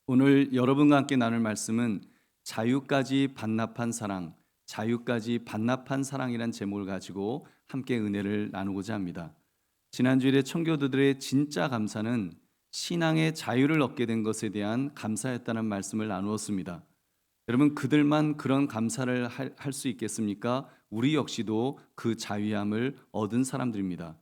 오늘 여러분과 함께 나눌 말씀은 자유까지 반납한 사랑, 자유까지 반납한 사랑이란 제목을 가지고 함께 은혜를 나누고자 합니다. 지난주일에 청교도들의 진짜 감사는 신앙의 자유를 얻게 된 것에 대한 감사였다는 말씀을 나누었습니다. 여러분, 그들만 그런 감사를 할 수 있겠습니까? 우리 역시도 그 자유함을 얻은 사람들입니다.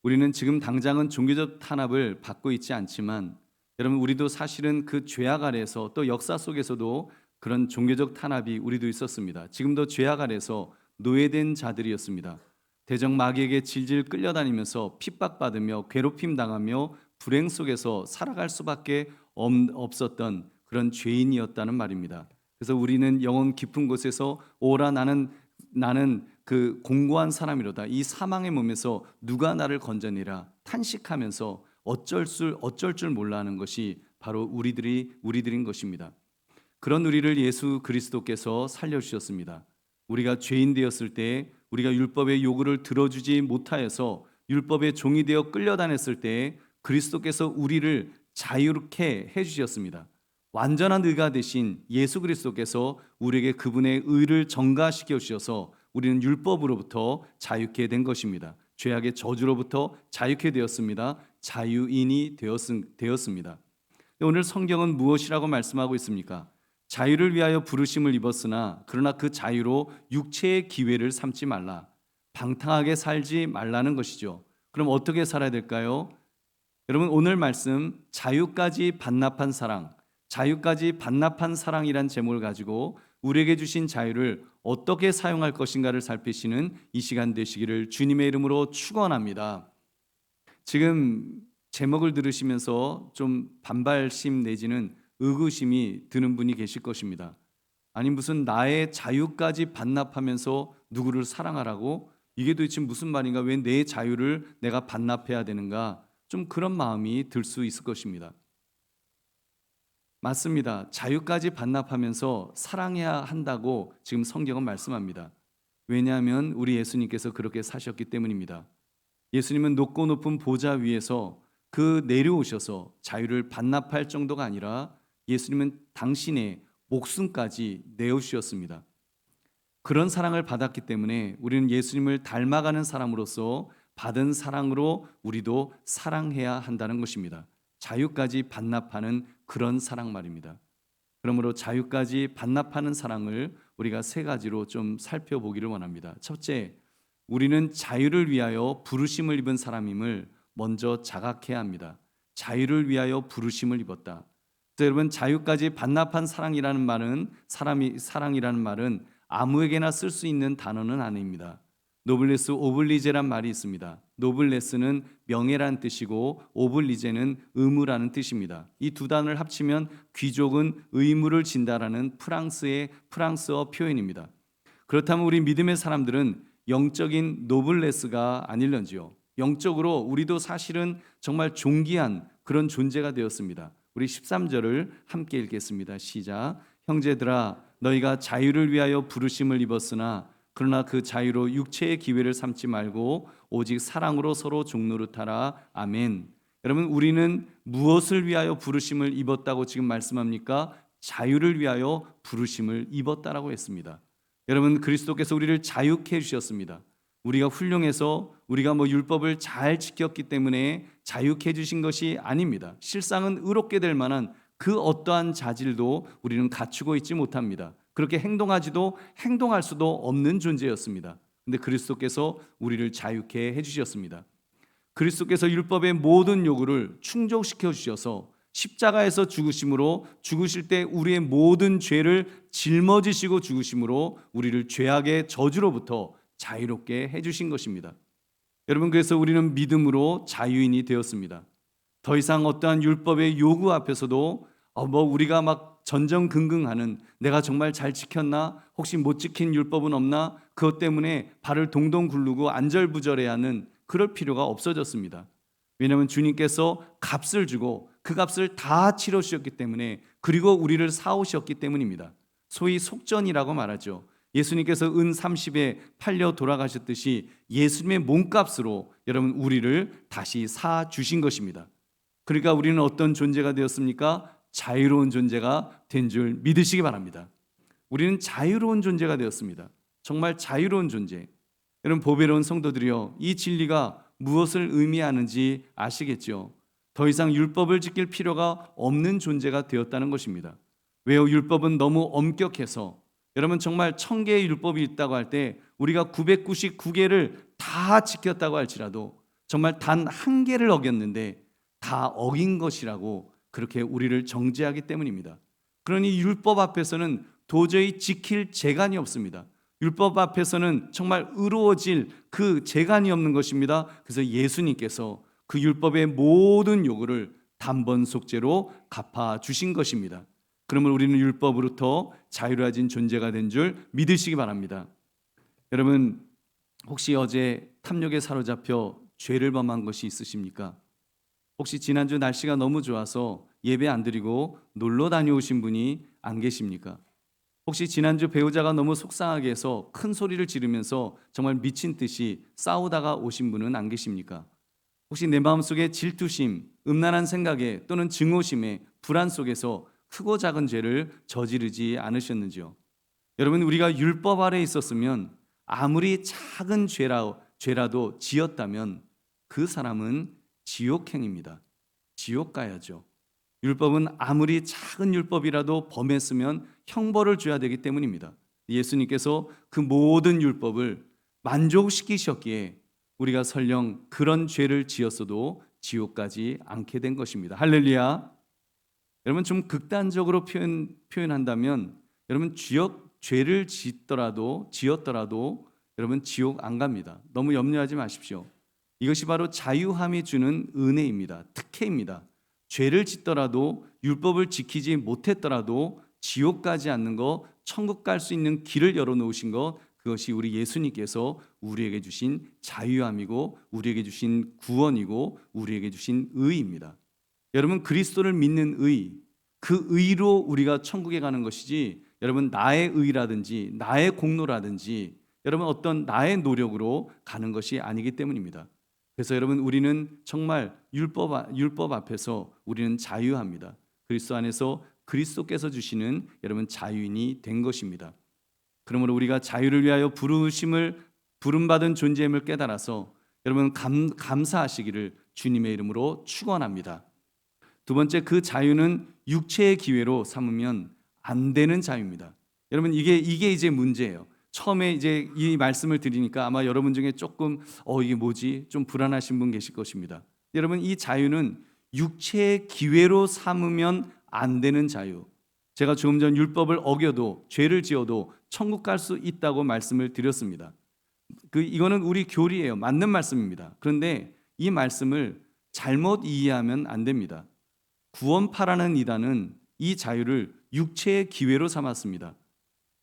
우리는 지금 당장은 종교적 탄압을 받고 있지 않지만 여러분, 우리도 사실은 그 죄악 아래에서 또 역사 속에서도 그런 종교적 탄압이 우리도 있었습니다. 지금도 죄악 아래에서 노예된 자들이었습니다. 대적 마귀에게 질질 끌려다니면서 핍박받으며 괴롭힘 당하며 불행 속에서 살아갈 수밖에 없었던 그런 죄인이었다는 말입니다. 그래서 우리는 영혼 깊은 곳에서 오라 나는 그 공고한 사람이로다. 이 사망의 몸에서 누가 나를 건져내라 탄식하면서 어쩔 줄 몰라 하는 것이 바로 우리들인 것입니다. 그런 우리를 예수 그리스도께서 살려주셨습니다. 우리가 죄인 되었을 때, 우리가 율법의 요구를 들어주지 못하여서 율법의 종이 되어 끌려다녔을 때 그리스도께서 우리를 자유롭게 해주셨습니다. 완전한 의가 되신 예수 그리스도께서 우리에게 그분의 의를 전가시켜 주셔서 우리는 율법으로부터 자유케 된 것입니다. 죄악의 저주로부터 자유케 되었습니다. 자유인이 되었습니다. 오늘 성경은 무엇이라고 말씀하고 있습니까? 자유를 위하여 부르심을 입었으나 그러나 그 자유로 육체의 기회를 삼지 말라. 방탕하게 살지 말라는 것이죠. 그럼 어떻게 살아야 될까요? 여러분, 오늘 말씀 자유까지 반납한 사랑, 자유까지 반납한 사랑이란 제목을 가지고 우리에게 주신 자유를 어떻게 사용할 것인가를 살피시는 이 시간 되시기를 주님의 이름으로 축원합니다. 지금 제목을 들으시면서 좀 반발심 내지는 의구심이 드는 분이 계실 것입니다. 아니, 무슨 나의 자유까지 반납하면서 누구를 사랑하라고? 이게 도대체 무슨 말인가? 왜 내 자유를 내가 반납해야 되는가? 좀 그런 마음이 들 수 있을 것입니다. 맞습니다. 자유까지 반납하면서 사랑해야 한다고 지금 성경은 말씀합니다. 왜냐하면 우리 예수님께서 그렇게 사셨기 때문입니다. 예수님은 높고 높은 보좌 위에서 그 내려오셔서 자유를 반납할 정도가 아니라 예수님은 당신의 목숨까지 내어주셨습니다. 그런 사랑을 받았기 때문에 우리는 예수님을 닮아가는 사람으로서 받은 사랑으로 우리도 사랑해야 한다는 것입니다. 자유까지 반납하는 그런 사랑 말입니다. 그러므로 자유까지 반납하는 사랑을 우리가 세 가지로 좀 살펴보기를 원합니다. 첫째, 우리는 자유를 위하여 부르심을 입은 사람임을 먼저 자각해야 합니다. 자유를 위하여 부르심을 입었다. 그래서 여러분, 자유까지 반납한 사랑이라는 말은 아무에게나 쓸 수 있는 단어는 아닙니다. 노블레스 오블리제란 말이 있습니다. 노블레스는 명예란 뜻이고 오블리제는 의무라는 뜻입니다. 이 두 단어를 합치면 귀족은 의무를 진다라는 프랑스어 표현입니다. 그렇다면 우리 믿음의 사람들은 영적인 노블레스가 아닐런지요. 영적으로 우리도 사실은 정말 존귀한 그런 존재가 되었습니다. 우리 13절을 함께 읽겠습니다. 시작. 형제들아, 너희가 자유를 위하여 부르심을 입었으나 그러나 그 자유로 육체의 기회를 삼지 말고 오직 사랑으로 서로 종노릇하라. 아멘. 여러분, 우리는 무엇을 위하여 부르심을 입었다고 지금 말씀합니까? 자유를 위하여 부르심을 입었다라고 했습니다. 여러분, 그리스도께서 우리를 자유케 해주셨습니다. 우리가 훌륭해서 우리가 율법을 잘 지켰기 때문에 자유케 해주신 것이 아닙니다. 실상은 의롭게 될 만한 그 어떠한 자질도 우리는 갖추고 있지 못합니다. 그렇게 행동할 수도 없는 존재였습니다. 근데 그리스도께서 우리를 자유케 해주셨습니다. 그리스도께서 율법의 모든 요구를 충족시켜 주셔서 십자가에서 죽으실 때 우리의 모든 죄를 짊어지시고 죽으심으로 우리를 죄악의 저주로부터 자유롭게 해주신 것입니다. 여러분, 그래서 우리는 믿음으로 자유인이 되었습니다. 더 이상 어떠한 율법의 요구 앞에서도 우리가 막 전전긍긍하는, 내가 정말 잘 지켰나? 혹시 못 지킨 율법은 없나? 그것 때문에 발을 동동 굴르고 안절부절해야 하는 그럴 필요가 없어졌습니다. 왜냐하면 주님께서 값을 주고 그 값을 다 치러주셨기 때문에, 그리고 우리를 사오셨기 때문입니다. 소위 속전이라고 말하죠. 예수님께서 은 30에 팔려 돌아가셨듯이 예수님의 몸값으로 여러분 우리를 다시 사 주신 것입니다. 그러니까 우리는 어떤 존재가 되었습니까? 자유로운 존재가 된 줄 믿으시기 바랍니다. 우리는 자유로운 존재가 되었습니다. 정말 자유로운 존재. 여러분, 보배로운 성도들이여, 이 진리가 무엇을 의미하는지 아시겠죠? 더 이상 율법을 지킬 필요가 없는 존재가 되었다는 것입니다. 왜요? 율법은 너무 엄격해서, 여러분 정말 1000개의 율법이 있다고 할 때 우리가 999개를 다 지켰다고 할지라도 정말 단 한 개를 어겼는데 다 어긴 것이라고 그렇게 우리를 정죄하기 때문입니다. 그러니 율법 앞에서는 도저히 지킬 재간이 없습니다. 율법 앞에서는 정말 의로워질 그 재간이 없는 것입니다. 그래서 예수님께서 그 율법의 모든 요구를 단번 속죄로 갚아 주신 것입니다. 그러면 우리는 율법으로부터 자유로워진 존재가 된 줄 믿으시기 바랍니다. 여러분, 혹시 어제 탐욕에 사로잡혀 죄를 범한 것이 있으십니까? 혹시 지난주 날씨가 너무 좋아서 예배 안 드리고 놀러 다녀오신 분이 안 계십니까? 혹시 지난주 배우자가 너무 속상하게 해서 큰 소리를 지르면서 정말 미친 듯이 싸우다가 오신 분은 안 계십니까? 혹시 내 마음속에 질투심, 음란한 생각에 또는 증오심에 불안 속에서 크고 작은 죄를 저지르지 않으셨는지요? 여러분, 우리가 율법 아래 있었으면 아무리 작은 죄라도 지었다면 그 사람은 지옥행입니다. 지옥 가야죠. 율법은 아무리 작은 율법이라도 범했으면 형벌을 줘야 되기 때문입니다. 예수님께서 그 모든 율법을 만족시키셨기에 우리가 설령 그런 죄를 지었어도 지옥 가지 않게 된 것입니다. 할렐루야. 여러분, 좀 극단적으로 표현한다면 여러분, 죄를 지었더라도 여러분 지옥 안 갑니다. 너무 염려하지 마십시오. 이것이 바로 자유함이 주는 은혜입니다. 특혜입니다. 죄를 짓더라도, 율법을 지키지 못했더라도 지옥 가지 않는 것, 천국 갈 수 있는 길을 열어놓으신 것, 그것이 우리 예수님께서 우리에게 주신 자유함이고 우리에게 주신 구원이고 우리에게 주신 의입니다. 여러분, 그리스도를 믿는 의, 그 의로 우리가 천국에 가는 것이지 여러분 나의 의라든지 나의 공로라든지 여러분 어떤 나의 노력으로 가는 것이 아니기 때문입니다. 그래서 여러분, 우리는 정말 율법 앞에서 우리는 자유합니다. 그리스도 안에서 그리스도께서 주시는 여러분 자유인이 된 것입니다. 그러므로 우리가 자유를 위하여 부름받은 존재임을 깨달아서 여러분 감사하시기를 주님의 이름으로 축원합니다. 두 번째, 그 자유는 육체의 기회로 삼으면 안 되는 자유입니다. 여러분, 이게 이제 문제예요. 처음에 이제 이 말씀을 드리니까 아마 여러분 중에 조금 이게 뭐지? 좀 불안하신 분 계실 것입니다. 여러분, 이 자유는 육체의 기회로 삼으면 안 되는 자유. 제가 조금 전 율법을 어겨도 죄를 지어도 천국 갈 수 있다고 말씀을 드렸습니다. 이거는 우리 교리예요. 맞는 말씀입니다. 그런데 이 말씀을 잘못 이해하면 안 됩니다. 구원파라는 이단은 이 자유를 육체의 기회로 삼았습니다.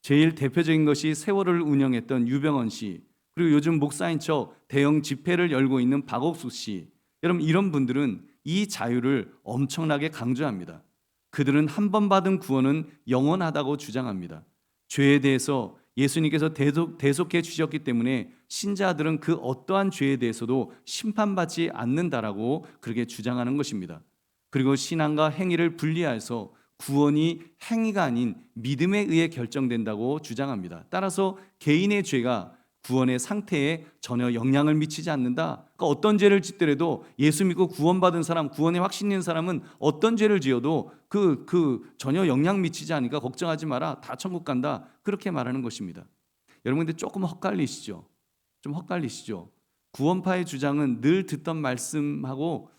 제일 대표적인 것이 세월을 운영했던 유병헌 씨, 그리고 요즘 목사인 척 대형 집회를 열고 있는 박옥수 씨, 여러분 이런 분들은 이 자유를 엄청나게 강조합니다. 그들은 한 번 받은 구원은 영원하다고 주장합니다. 죄에 대해서 예수님께서 대속해 주셨기 때문에 신자들은 그 어떠한 죄에 대해서도 심판받지 않는다라고 그렇게 주장하는 것입니다. 그리고 신앙과 행위를 분리해서 구원이 행위가 아닌 믿음에 의해 결정된다고 주장합니다. 따라서 개인의 죄가 구원의 상태에 전혀 영향을 미치지 않는다. 그러니까 어떤 죄를 짓더라도 예수 믿고 구원받은 사람, 구원에 확신 있는 사람은 어떤 죄를 지어도 그 전혀 영향 미치지 않으니까 걱정하지 마라. 다 천국 간다. 그렇게 말하는 것입니다. 여러분, 근데 조금 헛갈리시죠? 좀 헛갈리시죠? 구원파의 주장은 늘 듣던 말씀하고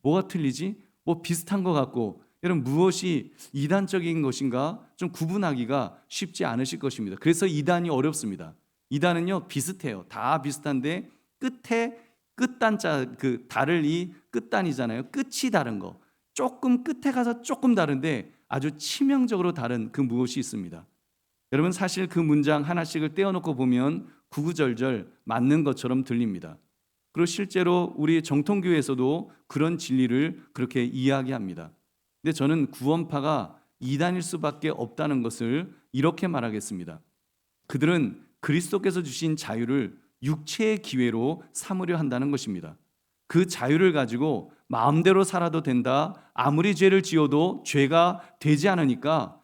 뭐가 틀리지? 뭐 비슷한 것 같고, 여러분 무엇이 이단적인 것인가 좀 구분하기가 쉽지 않으실 것입니다. 그래서 이단이 어렵습니다. 이단은요 비슷해요. 다 비슷한데 끝에 끝단자 그 다를 이 끝단이잖아요. 끝이 다른 거. 조금 끝에 가서 조금 다른데 아주 치명적으로 다른 그 무엇이 있습니다. 여러분, 사실 그 문장 하나씩을 떼어놓고 보면 구구절절 맞는 것처럼 들립니다. 그리고 실제로 우리 정통교회에서도 그런 진리를 그렇게 이야기합니다. 근데 저는 구원파가 이단일 수밖에 없다는 것을 이렇게 말하겠습니다. 그들은 그리스도께서 주신 자유를 육체의 기회로 삼으려 한다는 것입니다. 그 자유를 가지고 마음대로 살아도 된다. 아무리 죄를 지어도 죄가 되지 않으니까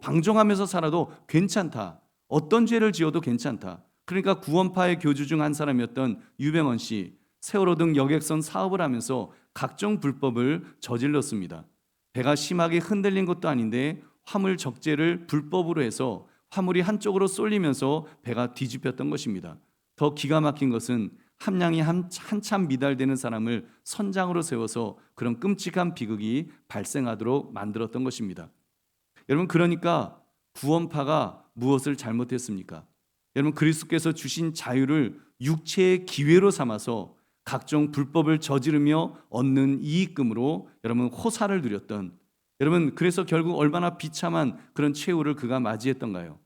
방종하면서 살아도 괜찮다. 어떤 죄를 지어도 괜찮다. 그러니까 구원파의 교주 중 한 사람이었던 유병헌 씨, 세월호 등 여객선 사업을 하면서 각종 불법을 저질렀습니다. 배가 심하게 흔들린 것도 아닌데 화물 적재를 불법으로 해서 화물이 한쪽으로 쏠리면서 배가 뒤집혔던 것입니다. 더 기가 막힌 것은 함량이 한참 미달되는 사람을 선장으로 세워서 그런 끔찍한 비극이 발생하도록 만들었던 것입니다. 여러분, 그러니까 구원파가 무엇을 잘못했습니까? 여러분, 그리스도께서 주신 자유를 육체의 기회로 삼아서 각종 불법을 저지르며 얻는 이익금으로 여러분 호사를 누렸던, 여러분 그래서 결국 얼마나 비참한 그런 최후를 그가 맞이했던가요?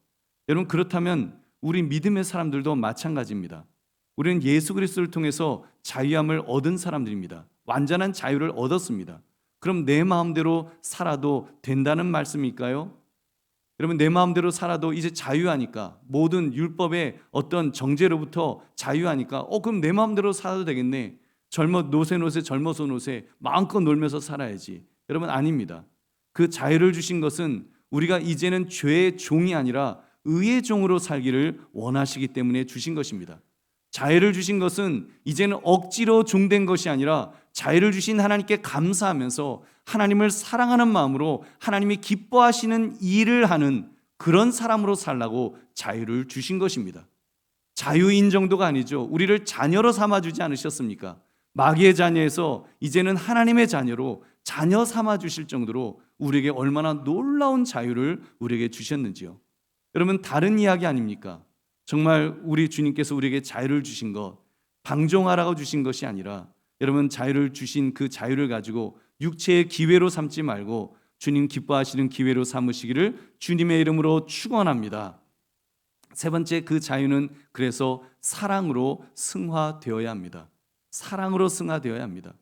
여러분, 그렇다면 우리 믿음의 사람들도 마찬가지입니다. 우리는 예수 그리스도를 통해서 자유함을 얻은 사람들입니다. 완전한 자유를 얻었습니다. 그럼 내 마음대로 살아도 된다는 말씀일까요? 여러분, 내 마음대로 살아도 이제 자유하니까, 모든 율법의 어떤 정죄로부터 자유하니까 그럼 내 마음대로 살아도 되겠네. 젊어서 노세 마음껏 놀면서 살아야지. 여러분, 아닙니다. 그 자유를 주신 것은 우리가 이제는 죄의 종이 아니라 의의 종으로 살기를 원하시기 때문에 주신 것입니다. 자유를 주신 것은 이제는 억지로 종된 것이 아니라 자유를 주신 하나님께 감사하면서 하나님을 사랑하는 마음으로 하나님이 기뻐하시는 일을 하는 그런 사람으로 살라고 자유를 주신 것입니다. 자유인 정도가 아니죠. 우리를 자녀로 삼아주지 않으셨습니까? 마귀의 자녀에서 이제는 하나님의 자녀로 자녀 삼아주실 정도로 우리에게 얼마나 놀라운 자유를 우리에게 주셨는지요. 여러분, 다른 이야기 아닙니까? 정말 우리 주님께서 우리에게 자유를 주신 것, 방종하라고 주신 것이 아니라, 여러분, 자유를 주신 그 자유를 가지고 육체의 기회로 삼지 말고 주님 기뻐하시는 기회로 삼으시기를 주님의 이름으로 축원합니다. 세 번째, 그 자유는 그래서 사랑으로 승화되어야 합니다. 사랑으로 승화되어야 합니다.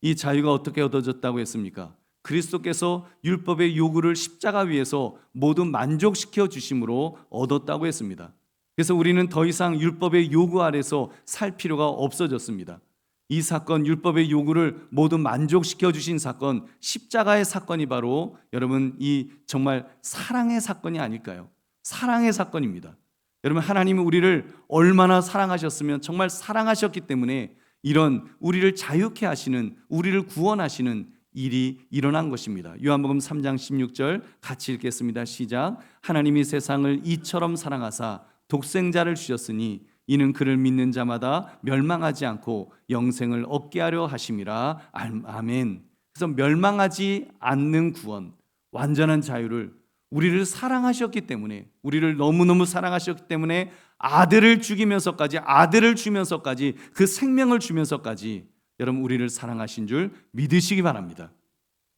이 자유가 어떻게 얻어졌다고 했습니까? 그리스도께서 율법의 요구를 십자가 위에서 모두 만족시켜 주심으로 얻었다고 했습니다. 그래서 우리는 더 이상 율법의 요구 아래서 살 필요가 없어졌습니다. 이 사건, 율법의 요구를 모두 만족시켜 주신 사건, 십자가의 사건이 바로 여러분 이 정말 사랑의 사건이 아닐까요? 사랑의 사건입니다. 여러분, 하나님이 우리를 얼마나 사랑하셨으면 정말 사랑하셨기 때문에 이런 우리를 자유케 하시는, 우리를 구원하시는 일이 일어난 것입니다. 요한복음 3장 16절 같이 읽겠습니다. 시작. 하나님이 세상을 이처럼 사랑하사 독생자를 주셨으니 이는 그를 믿는 자마다 멸망하지 않고 영생을 얻게 하려 하심이라. 아멘. 그래서 멸망하지 않는 구원, 완전한 자유를 우리를 사랑하셨기 때문에, 우리를 너무너무 사랑하셨기 때문에 아들을 죽이면서까지, 아들을 주면서까지, 그 생명을 주면서까지 여러분 우리를 사랑하신 줄 믿으시기 바랍니다.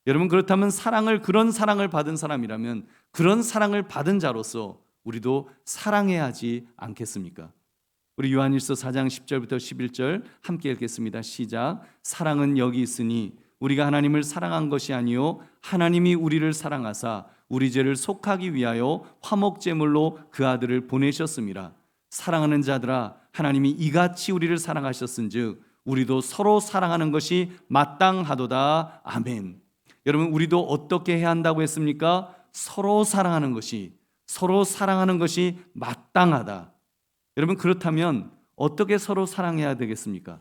여러분, 그렇다면 그런 사랑을 받은 사람이라면 그런 사랑을 받은 자로서 우리도 사랑해야 하지 않겠습니까? 우리 요한일서 4장 10절부터 11절 함께 읽겠습니다. 시작. 사랑은 여기 있으니 우리가 하나님을 사랑한 것이 아니요 하나님이 우리를 사랑하사 우리 죄를 속하기 위하여 화목제물로 그 아들을 보내셨습니다. 사랑하는 자들아, 하나님이 이같이 우리를 사랑하셨은즉 우리도 서로 사랑하는 것이 마땅하도다. 아멘. 여러분, 우리도 어떻게 해야 한다고 했습니까? 서로 사랑하는 것이 마땅하다. 여러분, 그렇다면 어떻게 서로 사랑해야 되겠습니까?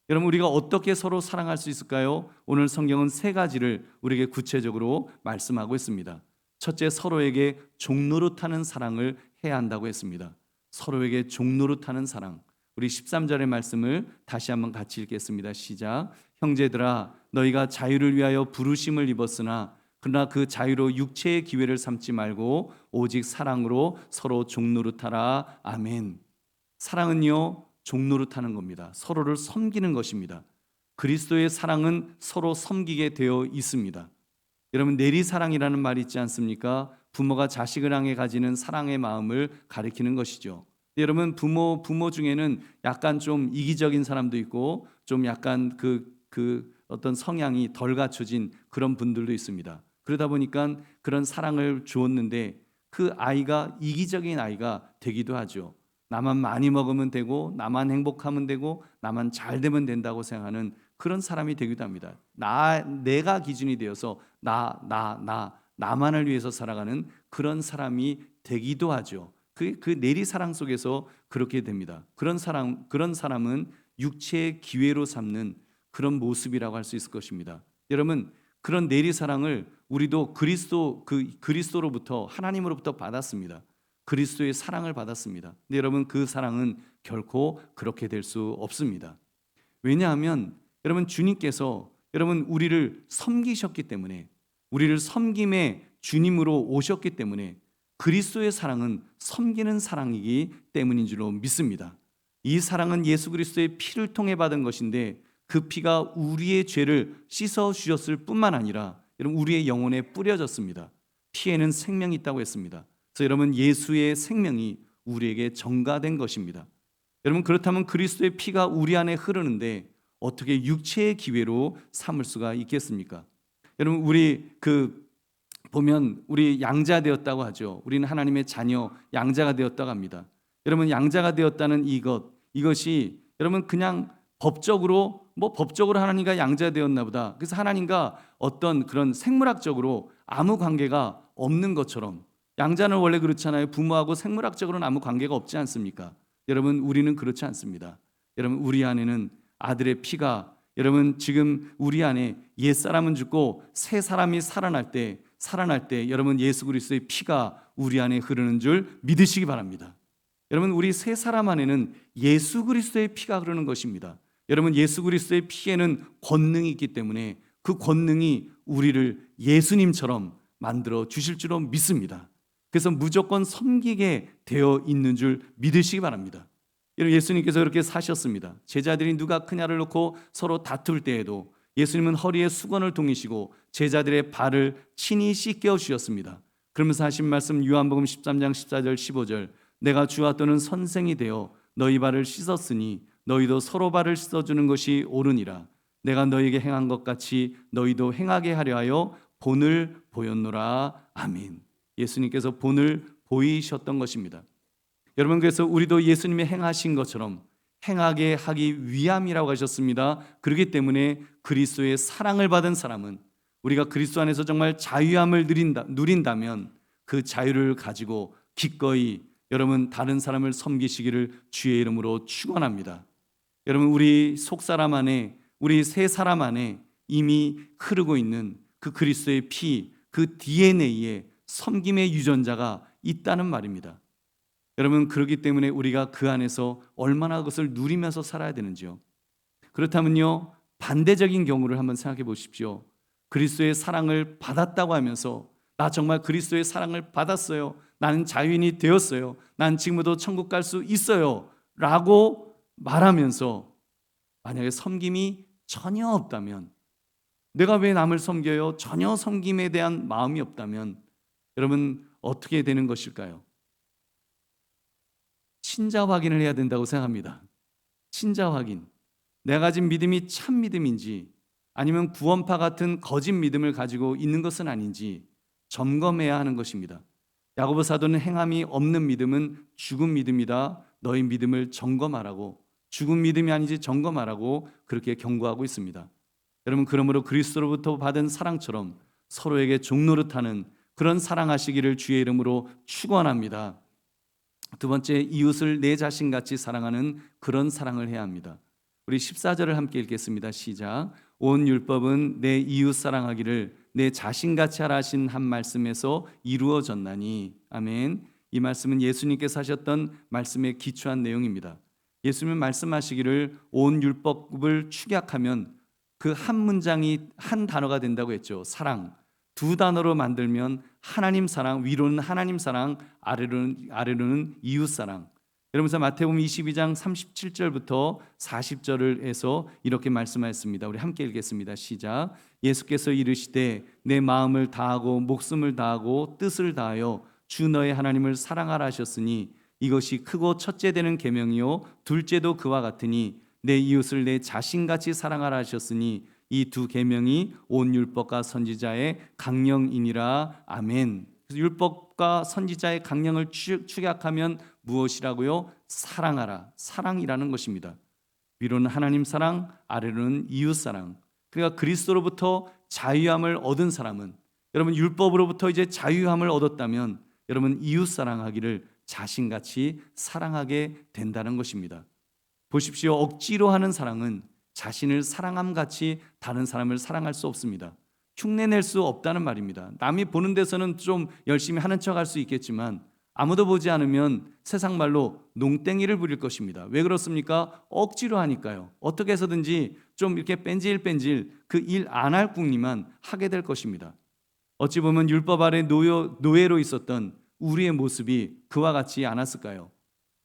여러분, 우리가 어떻게 서로 사랑할 수 있을까요? 오늘 성경은 세 가지를 우리에게 구체적으로 말씀하고 있습니다. 첫째, 서로에게 종노릇하는 사랑을 해야 한다고 했습니다. 서로에게 종노릇하는 사랑. 우리 13절의 말씀을 다시 한번 같이 읽겠습니다. 시작. 형제들아, 너희가 자유를 위하여 부르심을 입었으나 그러나 그 자유로 육체의 기회를 삼지 말고 오직 사랑으로 서로 종노릇하라. 아멘. 사랑은요, 종노릇하는 겁니다. 서로를 섬기는 것입니다. 그리스도의 사랑은 서로 섬기게 되어 있습니다. 여러분, 내리사랑이라는 말이 있지 않습니까? 부모가 자식을 향해 가지는 사랑의 마음을 가리키는 것이죠. 여러분, 부모 중에는 약간 좀 이기적인 사람도 있고 좀 약간 그 어떤 성향이 덜 갖춰진 그런 분들도 있습니다. 그러다 보니까 그런 사랑을 주었는데 그 아이가 이기적인 아이가 되기도 하죠. 나만 많이 먹으면 되고 나만 행복하면 되고 나만 잘 되면 된다고 생각하는 그런 사람이 되기도 합니다. 내가 기준이 되어서 나만을 위해서 살아가는 그런 사람이 되기도 하죠. 그 내리사랑 속에서 그렇게 됩니다. 그런 사람은 육체의 기회로 삼는 그런 모습이라고 할 수 있을 것입니다. 여러분, 그런 내리사랑을 우리도 그리스도로부터, 하나님으로부터 받았습니다. 그리스도의 사랑을 받았습니다. 근데 여러분, 그 사랑은 결코 그렇게 될 수 없습니다. 왜냐하면 여러분, 주님께서 여러분 우리를 섬기셨기 때문에, 우리를 섬김의 주님으로 오셨기 때문에, 그리스도의 사랑은 섬기는 사랑이기 때문인 줄로 믿습니다. 이 사랑은 예수 그리스도의 피를 통해 받은 것인데, 그 피가 우리의 죄를 씻어 주셨을 뿐만 아니라 여러분 우리의 영혼에 뿌려졌습니다. 피에는 생명이 있다고 했습니다. 그래서 여러분, 예수의 생명이 우리에게 전가된 것입니다. 여러분, 그렇다면 그리스도의 피가 우리 안에 흐르는데 어떻게 육체의 기회로 삼을 수가 있겠습니까? 여러분, 우리 보면 우리 양자 되었다고 하죠. 우리는 하나님의 자녀, 양자가 되었다고 합니다. 여러분, 양자가 되었다는 이것이 여러분 그냥 법적으로 하나님과 양자 되었나 보다, 그래서 하나님과 어떤 그런 생물학적으로 아무 관계가 없는 것처럼, 양자는 원래 그렇잖아요. 부모하고 생물학적으로는 아무 관계가 없지 않습니까? 여러분, 우리는 그렇지 않습니다. 여러분, 우리 안에는 아들의 피가, 여러분 지금 우리 안에 옛사람은 죽고 새 사람이 살아날 때 여러분 예수 그리스도의 피가 우리 안에 흐르는 줄 믿으시기 바랍니다. 여러분, 우리 새 사람 안에는 예수 그리스도의 피가 흐르는 것입니다. 여러분, 예수 그리스도의 피에는 권능이 있기 때문에 그 권능이 우리를 예수님처럼 만들어 주실 줄로 믿습니다. 그래서 무조건 섬기게 되어 있는 줄 믿으시기 바랍니다. 여러분, 예수님께서 그렇게 사셨습니다. 제자들이 누가 크냐를 놓고 서로 다툴 때에도 예수님은 허리에 수건을 동이시고 제자들의 발을 친히 씻겨 주셨습니다. 그러면서 하신 말씀, 요한복음 13장 14절 15절, 내가 주와 또는 선생이 되어 너희 발을 씻었으니 너희도 서로 발을 씻어주는 것이 옳으니라. 내가 너희에게 행한 것 같이 너희도 행하게 하려 하여 본을 보였노라. 아멘. 예수님께서 본을 보이셨던 것입니다. 여러분, 그래서 우리도 예수님이 행하신 것처럼 행하게 하기 위함이라고 하셨습니다. 그렇기 때문에 그리스도의 사랑을 받은 사람은, 우리가 그리스도 안에서 정말 자유함을 누린다면 그 자유를 가지고 기꺼이 여러분 다른 사람을 섬기시기를 주의 이름으로 축원합니다. 여러분, 우리 속사람 안에, 우리 새 사람 안에 이미 흐르고 있는 그 그리스도의 피, 그 DNA에 섬김의 유전자가 있다는 말입니다. 여러분, 그렇기 때문에 우리가 그 안에서 얼마나 그것을 누리면서 살아야 되는지요. 그렇다면요, 반대적인 경우를 한번 생각해 보십시오. 그리스도의 사랑을 받았다고 하면서, 나 정말 그리스도의 사랑을 받았어요, 나는 자유인이 되었어요, 난 지금도 천국 갈 수 있어요 라고 말하면서 만약에 섬김이 전혀 없다면, 내가 왜 남을 섬겨요? 전혀 섬김에 대한 마음이 없다면 여러분 어떻게 되는 것일까요? 친자 확인을 해야 된다고 생각합니다. 친자 확인. 내가 가진 믿음이 참 믿음인지 아니면 구원파 같은 거짓 믿음을 가지고 있는 것은 아닌지 점검해야 하는 것입니다. 야고보 사도는 행함이 없는 믿음은 죽은 믿음이다. 너희 믿음을 점검하라고, 죽은 믿음이 아니지 점검하라고 그렇게 경고하고 있습니다. 여러분, 그러므로 그리스도로부터 받은 사랑처럼 서로에게 종노릇하는 그런 사랑하시기를 주의 이름으로 축원합니다. 두 번째, 이웃을 내 자신같이 사랑하는 그런 사랑을 해야 합니다. 우리 14절을 함께 읽겠습니다. 시작. 온 율법은 내 이웃 사랑하기를 내 자신같이 하라 하신 한 말씀에서 이루어졌나니. 아멘. 이 말씀은 예수님께서 하셨던 말씀에 기초한 내용입니다. 예수님은 말씀하시기를 온 율법을 축약하면 그 한 문장이 한 단어가 된다고 했죠. 사랑. 두 단어로 만들면 하나님 사랑, 위로는 하나님 사랑, 아래로는 이웃 사랑. 여러분, 마태복음 22장 37절부터 40절을 해서 이렇게 말씀하였습니다. 우리 함께 읽겠습니다. 시작. 예수께서 이르시되 내 마음을 다하고 목숨을 다하고 뜻을 다하여 주 너의 하나님을 사랑하라 하셨으니 이것이 크고 첫째 되는 계명이요 둘째도 그와 같으니 내 이웃을 내 자신같이 사랑하라 하셨으니 이 두 계명이 온 율법과 선지자의 강령이니라. 아멘. 그래서 율법과 선지자의 강령을 축약하면 무엇이라고요? 사랑하라. 사랑이라는 것입니다. 위로는 하나님 사랑, 아래로는 이웃 사랑. 그러니까 그리스도로부터 자유함을 얻은 사람은, 여러분 율법으로부터 이제 자유함을 얻었다면 여러분 이웃 사랑하기를 자신같이 사랑하게 된다는 것입니다. 보십시오. 억지로 하는 사랑은 자신을 사랑함 같이 다른 사람을 사랑할 수 없습니다. 흉내낼 수 없다는 말입니다. 남이 보는 데서는 좀 열심히 하는 척할 수 있겠지만 아무도 보지 않으면 세상 말로 농땡이를 부릴 것입니다. 왜 그렇습니까? 억지로 하니까요. 어떻게 해서든지 좀 이렇게 뺀질뺀질 그 일 안 할 궁리만 하게 될 것입니다. 어찌 보면 율법 아래 노예로 있었던 우리의 모습이 그와 같지 않았을까요?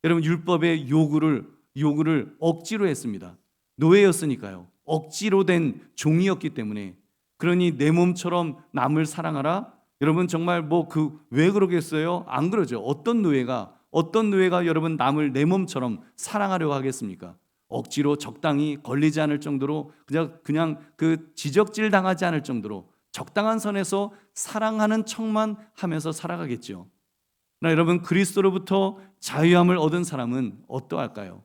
여러분 율법의 요구를 억지로 했습니다. 노예였으니까요. 억지로 된 종이었기 때문에. 그러니 내 몸처럼 남을 사랑하라. 여러분 정말 왜 그러겠어요? 안 그러죠. 어떤 노예가 여러분 남을 내 몸처럼 사랑하려고 하겠습니까? 억지로 적당히 걸리지 않을 정도로 그냥 그 지적질 당하지 않을 정도로 적당한 선에서 사랑하는 척만 하면서 살아가겠죠. 그러나 여러분 그리스도로부터 자유함을 얻은 사람은 어떠할까요?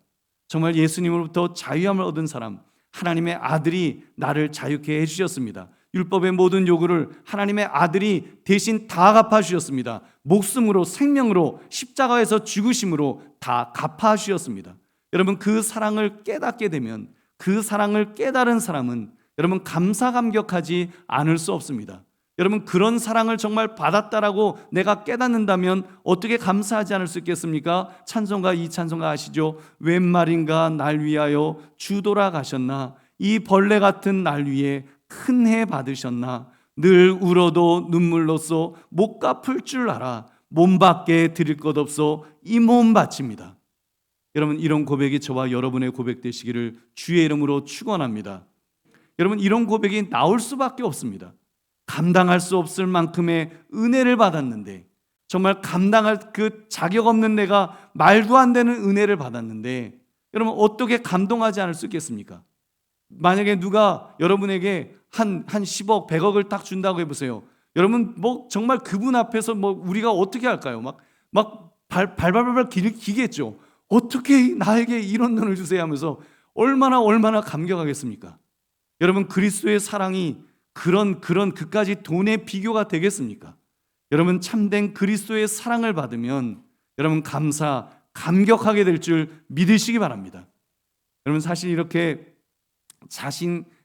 정말 예수님으로부터 자유함을 얻은 사람, 하나님의 아들이 나를 자유케 해주셨습니다. 율법의 모든 요구를 하나님의 아들이 대신 다 갚아주셨습니다. 목숨으로, 생명으로, 십자가에서 죽으심으로 다 갚아주셨습니다. 여러분 그 사랑을 깨닫게 되면, 그 사랑을 깨달은 사람은 여러분 감사 감격하지 않을 수 없습니다. 여러분 그런 사랑을 정말 받았다라고 내가 깨닫는다면 어떻게 감사하지 않을 수 있겠습니까? 찬송가, 이 찬송가 아시죠? 웬 말인가 날 위하여 주 돌아가셨나, 이 벌레 같은 날 위에 큰 해 받으셨나, 늘 울어도 눈물로써 못 갚을 줄 알아, 몸밖에 드릴 것 없어 이 몸 바칩니다. 여러분 이런 고백이 저와 여러분의 고백 되시기를 주의 이름으로 축원합니다. 여러분 이런 고백이 나올 수밖에 없습니다. 감당할 수 없을 만큼의 은혜를 받았는데, 정말 감당할 그 자격 없는 내가 말도 안 되는 은혜를 받았는데 여러분 어떻게 감동하지 않을 수 있겠습니까? 만약에 누가 여러분에게 한 10억, 100억을 딱 준다고 해보세요. 여러분 정말 그분 앞에서 우리가 어떻게 할까요? 발발발 기겠죠. 어떻게 나에게 이런 돈을 주세요 하면서 얼마나 감격하겠습니까? 여러분 그리스도의 사랑이 그런 그까지 돈의 비교가 되겠습니까? 여러분 참된 그리스도의 사랑을 받으면 여러분 감격하게 될 줄 믿으시기 바랍니다. 여러분 사실 이렇게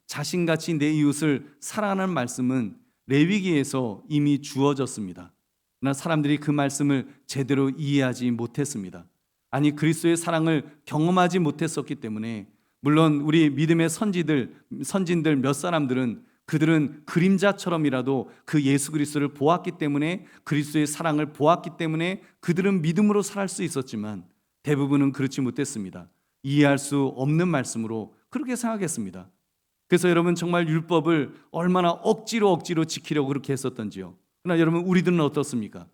자신같이 내 이웃을 사랑하는 말씀은 레위기에서 이미 주어졌습니다. 그러나 사람들이 그 말씀을 제대로 이해하지 못했습니다. 아니 그리스도의 사랑을 경험하지 못했었기 때문에, 물론 우리 믿음의 선진들 몇 사람들은 그들은 그림자처럼이라도 그 예수 그리스도를 보았기 때문에, 그리스도의 사랑을 보았기 때문에 그들은 믿음으로 살 수 있었지만 대부분은 그렇지 못했습니다. 이해할 수 없는 말씀으로 그렇게 생각했습니다. 그래서 여러분 정말 율법을 얼마나 억지로 지키려고 그렇게 했었던지요. 그러나 여러분 우리들은 어떻습니까?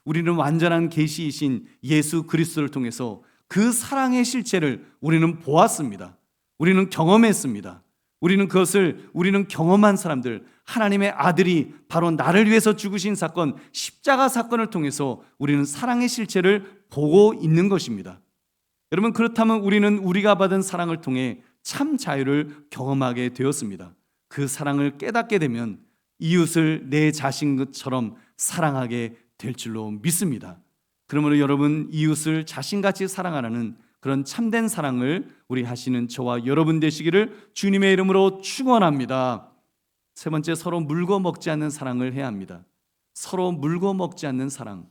우리는 완전한 계시이신 예수 그리스도를 통해서 그 사랑의 실체를 우리는 보았습니다. 우리는 경험했습니다. 우리는 경험한 사람들, 하나님의 아들이 바로 나를 위해서 죽으신 사건, 십자가 사건을 통해서 우리는 사랑의 실체를 보고 있는 것입니다. 여러분 그렇다면 우리는 우리가 받은 사랑을 통해 참 자유를 경험하게 되었습니다. 그 사랑을 깨닫게 되면 이웃을 내 자신처럼 사랑하게 될 줄로 믿습니다. 그러므로 여러분 이웃을 자신같이 사랑하라는 그런 참된 사랑을 우리 하시는 저와 여러분 되시기를 주님의 이름으로 축원합니다. 세 번째, 서로 물고 먹지 않는 사랑을 해야 합니다. 서로 물고 먹지 않는 사랑.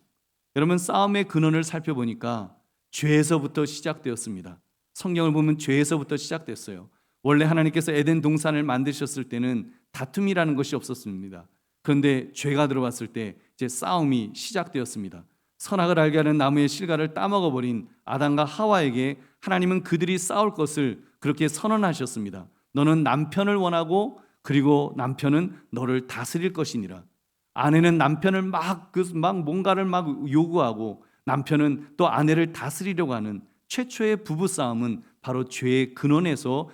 여러분 싸움의 근원을 살펴보니까 죄에서부터 시작되었습니다. 성경을 보면 죄에서부터 시작됐어요. 원래 하나님께서 에덴 동산을 만드셨을 때는 다툼이라는 것이 없었습니다. 그런데 죄가 들어왔을 때 이제 싸움이 시작되었습니다. 선악을 알게 하는 나무의 실과를 따먹어버린 아담과 하와에게 하나님은 그들이 싸울 것을 그렇게 선언하셨습니다. 너는 남편을 원하고 그리고 남편은 너를 다스릴 것이니라. 아내는 남편을 뭔가를 요구하고 남편은 또 아내를 다스리려고 하는 최초의 부부싸움은 바로 죄의 근원에서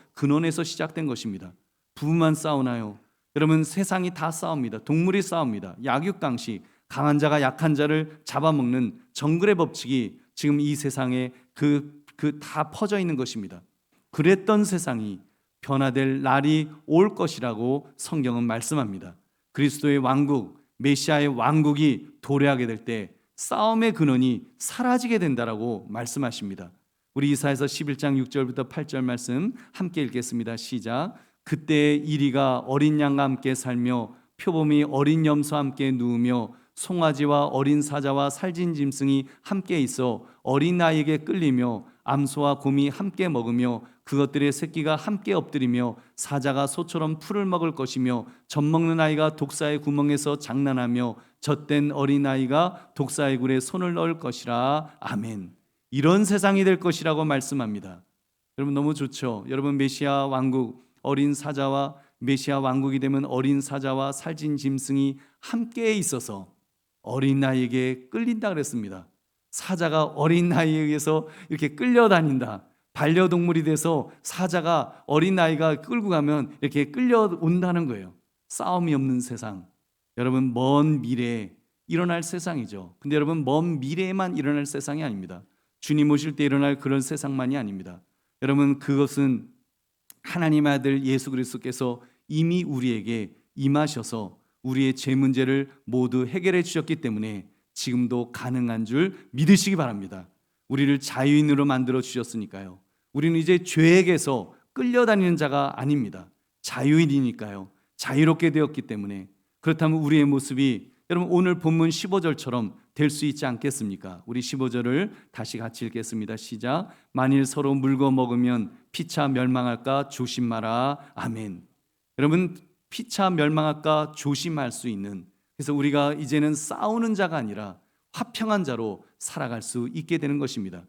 시작된 것입니다. 부부만 싸우나요? 여러분 세상이 다 싸웁니다. 동물이 싸웁니다. 약육강식, 강한 자가 약한 자를 잡아먹는 정글의 법칙이 지금 이 세상에 다 퍼져 있는 것입니다. 그랬던 세상이 변화될 날이 올 것이라고 성경은 말씀합니다. 그리스도의 왕국, 메시아의 왕국이 도래하게 될 때 싸움의 근원이 사라지게 된다라고 말씀하십니다. 우리 이사야서 11장 6절부터 8절 말씀 함께 읽겠습니다. 시작. 그때 이리가 어린 양과 함께 살며 표범이 어린 염소와 함께 누우며 송아지와 어린 사자와 살진 짐승이 함께 있어 어린 아이에게 끌리며 암소와 곰이 함께 먹으며 그것들의 새끼가 함께 엎드리며 사자가 소처럼 풀을 먹을 것이며 젖먹는 아이가 독사의 구멍에서 장난하며 젖된 어린 아이가 독사의 굴에 손을 넣을 것이라. 아멘. 이런 세상이 될 것이라고 말씀합니다. 여러분 너무 좋죠. 여러분 메시아 왕국, 어린 사자와 메시아 왕국이 되면 어린 사자와 살진 짐승이 함께 있어서 어린 아이에게 끌린다 그랬습니다. 사자가 어린 아이에 의해서 이렇게 끌려다닌다. 반려동물이 돼서 사자가 어린 아이가 끌고 가면 이렇게 끌려온다는 거예요. 싸움이 없는 세상. 여러분 먼 미래에 일어날 세상이죠. 근데 여러분 먼 미래에만 일어날 세상이 아닙니다. 주님 오실 때 일어날 그런 세상만이 아닙니다. 여러분 그것은 하나님의 아들 예수 그리스도께서 이미 우리에게 임하셔서 우리의 죄 문제를 모두 해결해 주셨기 때문에 지금도 가능한 줄 믿으시기 바랍니다. 우리를 자유인으로 만들어 주셨으니까요. 우리는 이제 죄에게서 끌려다니는 자가 아닙니다. 자유인이니까요. 자유롭게 되었기 때문에. 그렇다면 우리의 모습이 여러분 오늘 본문 15절처럼 될 수 있지 않겠습니까? 우리 15절을 다시 같이 읽겠습니다. 시작. 만일 서로 물고 먹으면 피차 멸망할까 조심하라. 아멘. 여러분 피차 멸망할까 조심할 수 있는, 그래서 우리가 이제는 싸우는 자가 아니라 화평한 자로 살아갈 수 있게 되는 것입니다.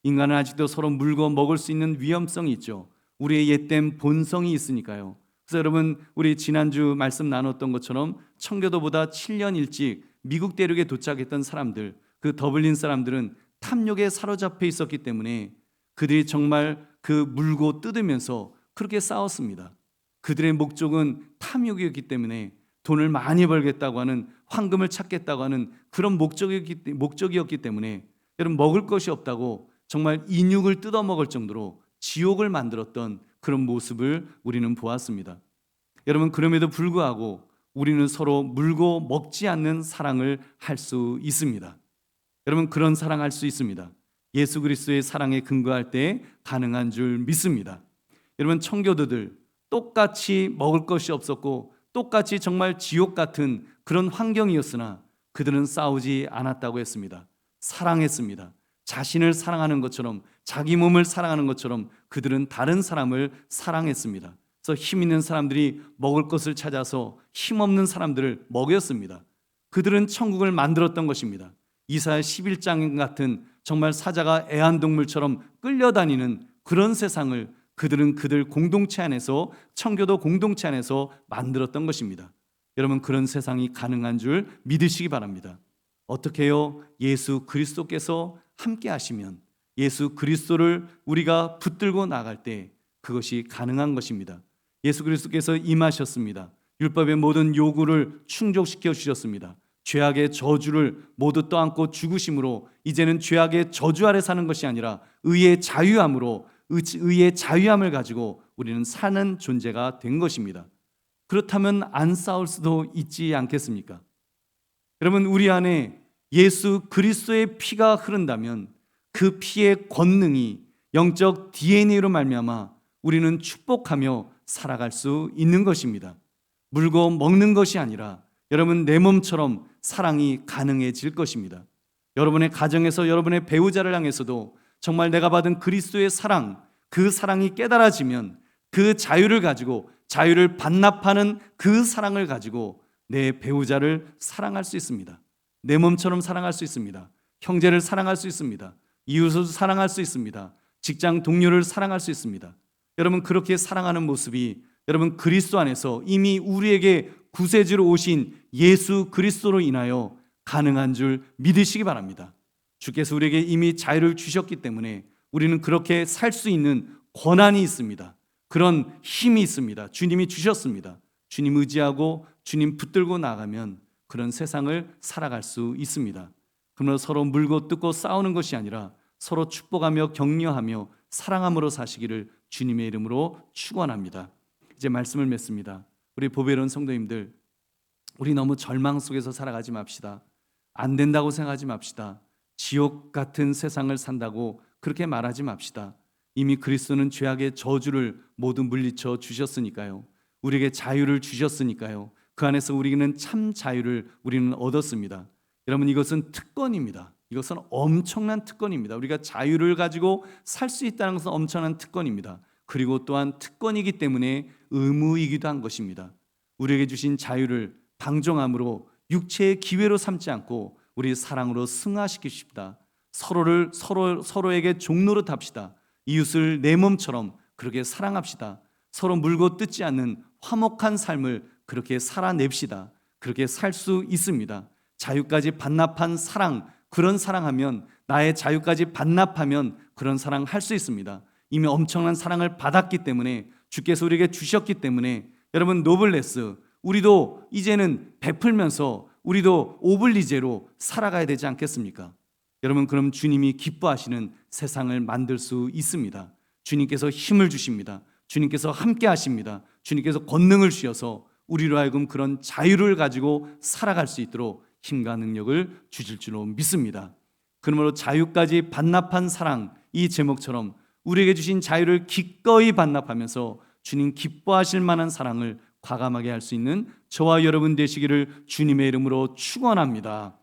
인간은 아직도 서로 물고 먹을 수 있는 위험성이 있죠. 우리의 옛된 본성이 있으니까요. 그래서 여러분 우리 지난주 말씀 나눴던 것처럼 청교도보다 7년 일찍 미국 대륙에 도착했던 사람들, 그 더블린 사람들은 탐욕에 사로잡혀 있었기 때문에 그들이 정말 그 물고 뜯으면서 그렇게 싸웠습니다. 그들의 목적은 탐욕이었기 때문에 돈을 많이 벌겠다고 하는, 황금을 찾겠다고 하는 그런 목적이었기 때문에 여러분 먹을 것이 없다고 정말 인육을 뜯어먹을 정도로 지옥을 만들었던 그런 모습을 우리는 보았습니다. 여러분 그럼에도 불구하고 우리는 서로 물고 먹지 않는 사랑을 할 수 있습니다. 여러분 그런 사랑할 수 있습니다. 예수 그리스도의 사랑에 근거할 때 가능한 줄 믿습니다. 여러분 청교도들 똑같이 먹을 것이 없었고 똑같이 정말 지옥 같은 그런 환경이었으나 그들은 싸우지 않았다고 했습니다. 사랑했습니다. 자신을 사랑하는 것처럼, 자기 몸을 사랑하는 것처럼 그들은 다른 사람을 사랑했습니다. 그래서 힘 있는 사람들이 먹을 것을 찾아서 힘없는 사람들을 먹였습니다. 그들은 천국을 만들었던 것입니다. 이사야 11장 같은 정말 사자가 애완동물처럼 끌려다니는 그런 세상을 그들은 그들 공동체 안에서, 청교도 공동체 안에서 만들었던 것입니다. 여러분 그런 세상이 가능한 줄 믿으시기 바랍니다. 어떻게 해요? 예수 그리스도께서 함께 하시면, 예수 그리스도를 우리가 붙들고 나갈 때 그것이 가능한 것입니다. 예수 그리스도께서 임하셨습니다. 율법의 모든 요구를 충족시켜 주셨습니다. 죄악의 저주를 모두 떠안고 죽으심으로 이제는 죄악의 저주 아래 사는 것이 아니라 의의 자유함으로, 의의 자유함을 가지고 우리는 사는 존재가 된 것입니다. 그렇다면 안 싸울 수도 있지 않겠습니까? 여러분 우리 안에 예수 그리스도의 피가 흐른다면 그 피의 권능이 영적 DNA로 말미암아 우리는 축복하며 살아갈 수 있는 것입니다. 물고 먹는 것이 아니라 여러분 내 몸처럼 사랑이 가능해질 것입니다. 여러분의 가정에서 여러분의 배우자를 향해서도 정말 내가 받은 그리스도의 사랑, 그 사랑이 깨달아지면 그 자유를 가지고, 자유를 반납하는 그 사랑을 가지고 내 배우자를 사랑할 수 있습니다. 내 몸처럼 사랑할 수 있습니다. 형제를 사랑할 수 있습니다. 이웃을 사랑할 수 있습니다. 직장 동료를 사랑할 수 있습니다. 여러분 그렇게 사랑하는 모습이 여러분 그리스도 안에서 이미 우리에게 구세주로 오신 예수 그리스도로 인하여 가능한 줄 믿으시기 바랍니다. 주께서 우리에게 이미 자유를 주셨기 때문에 우리는 그렇게 살 수 있는 권한이 있습니다. 그런 힘이 있습니다. 주님이 주셨습니다. 주님 의지하고 주님 붙들고 나가면 그런 세상을 살아갈 수 있습니다. 그러므로 서로 물고 뜯고 싸우는 것이 아니라 서로 축복하며 격려하며 사랑함으로 사시기를 주님의 이름으로 축원합니다. 이제 말씀을 맺습니다. 우리 보배로운 성도님들, 우리 너무 절망 속에서 살아가지 맙시다. 안 된다고 생각하지 맙시다. 지옥 같은 세상을 산다고 그렇게 말하지 맙시다. 이미 그리스도는 죄악의 저주를 모두 물리쳐 주셨으니까요. 우리에게 자유를 주셨으니까요. 그 안에서 우리는 참 자유를 우리는 얻었습니다. 여러분, 이것은 특권입니다. 이것은 엄청난 특권입니다. 우리가 자유를 가지고 살 수 있다는 것은 엄청난 특권입니다. 그리고 또한 특권이기 때문에 의무이기도 한 것입니다. 우리에게 주신 자유를 방종함으로 육체의 기회로 삼지 않고 우리 사랑으로 승화시키십시다. 서로에게 종로로 답시다. 이웃을 내 몸처럼 그렇게 사랑합시다. 서로 물고 뜯지 않는 화목한 삶을 그렇게 살아냅시다. 그렇게 살 수 있습니다. 자유까지 반납한 사랑, 그런 사랑하면, 나의 자유까지 반납하면 그런 사랑 할 수 있습니다. 이미 엄청난 사랑을 받았기 때문에, 주께서 우리에게 주셨기 때문에, 여러분, 노블레스, 우리도 이제는 베풀면서 우리도 오블리제로 살아가야 되지 않겠습니까? 여러분, 그럼 주님이 기뻐하시는 세상을 만들 수 있습니다. 주님께서 힘을 주십니다. 주님께서 함께 하십니다. 주님께서 권능을 주셔서 우리로 하여금 그런 자유를 가지고 살아갈 수 있도록 힘과 능력을 주실 줄로 믿습니다. 그러므로 자유까지 반납한 사랑, 이 제목처럼 우리에게 주신 자유를 기꺼이 반납하면서 주님 기뻐하실 만한 사랑을 과감하게 할 수 있는 저와 여러분 되시기를 주님의 이름으로 축원합니다.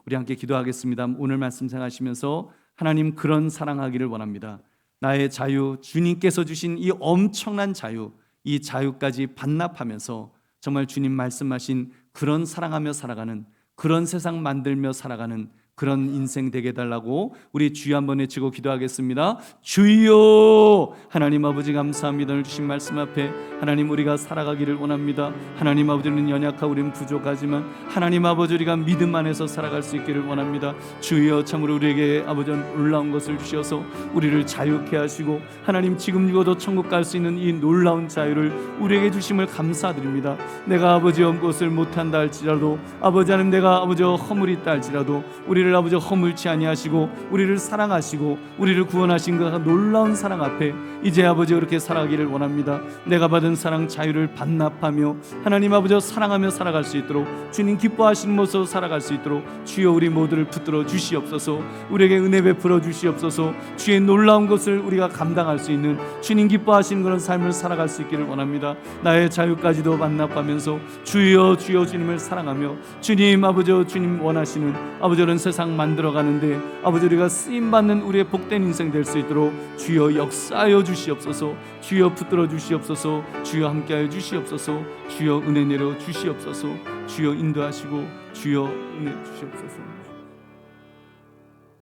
우리 함께 기도하겠습니다. 오늘 말씀 생각하시면서 하나님, 그런 사랑하기를 원합니다. 나의 자유, 주님께서 주신 이 엄청난 자유, 이 자유까지 반납하면서 정말 주님 말씀하신 그런 사랑하며 살아가는, 그런 세상 만들며 살아가는 그런 인생 되게 해달라고 우리 주여 한번 외치고 기도하겠습니다. 주여, 하나님 아버지 감사합니다. 오늘 주신 말씀 앞에 하나님, 우리가 살아가기를 원합니다. 하나님 아버지는 연약하고 우리는 부족하지만 하나님 아버지, 우리가 믿음 안에서 살아갈 수 있기를 원합니다. 주여, 참으로 우리에게 아버지 놀라운 것을 주셔서 우리를 자유케 하시고 하나님, 지금 죽어도 천국 갈 수 있는 이 놀라운 자유를 우리에게 주심을 감사드립니다. 내가 아버지 것을 못한다 할지라도, 아버지 하나님, 내가 아버지 허물이 있다 할지라도 우리를 아버지 허물치 아니하시고 우리를 사랑하시고 우리를 구원하신 그 놀라운 사랑 앞에 이제 아버지 그렇게 살아가기를 원합니다. 내가 받은 사랑, 자유를 반납하며 하나님 아버지 사랑하며 살아갈 수 있도록, 주님 기뻐하시는 모습으로 살아갈 수 있도록 주여 우리 모두를 붙들어 주시옵소서. 우리에게 은혜 베풀어 주시옵소서. 주의 놀라운 것을 우리가 감당할 수 있는, 주님 기뻐하시는 그런 삶을 살아갈 수 있기를 원합니다. 나의 자유까지도 반납하면서 주여 주님을 사랑하며 주님 아버지, 주님 원하시는 아버지 이런 세상 만들어가는데 아버지, 우리가 쓰임받는 우리의 복된 인생 될 수 있도록 주여 역사하여 주시옵소서. 주여 붙들어 주시옵소서. 주여 함께하여 주시옵소서. 주여 은혜 내려 주시옵소서. 주여 인도하시고 주여 은혜 주시옵소서.